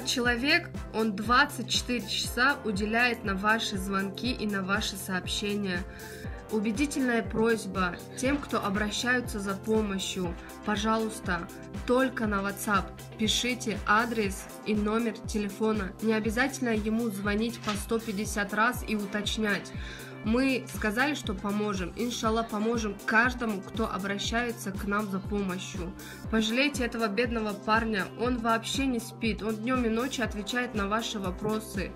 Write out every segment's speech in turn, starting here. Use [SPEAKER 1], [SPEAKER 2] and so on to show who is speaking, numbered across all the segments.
[SPEAKER 1] человек, он 24 часа уделяет на ваши звонки и на ваши сообщения. Убедительная просьба тем, кто обращаются за помощью, пожалуйста, только на WhatsApp пишите адрес и номер телефона. Не обязательно ему звонить по 150 раз и уточнять. Мы сказали, что поможем. Иншаллах, поможем каждому, кто обращается к нам за помощью. Пожалейте этого бедного парня. Он вообще не спит. Он днем и ночью отвечает на ваши вопросы.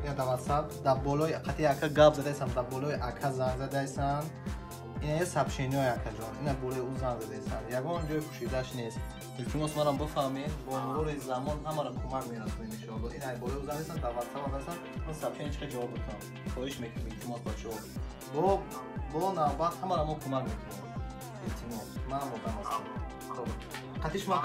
[SPEAKER 2] یا در واتساپ در بالای خطی اکا گاب زده ایسان در بالای اکا زنگ زده ایسان این یه سبشینی های اکا جان این بالای او زنگ زده ایسان یکان جای پوشیدهش نیست التماس مرا بفهمید با مرور زمان همه را کمک می‌رسونیم ان شاء الله این بالای او زنگ ایسان در واتساپ هستن اون سبشینی چه جواب بدم خواهش می‌کنم التماس بچه‌ها با نوبت همه را ما کمک می‌کنیم التماس من مدام هستم خب خطیش ما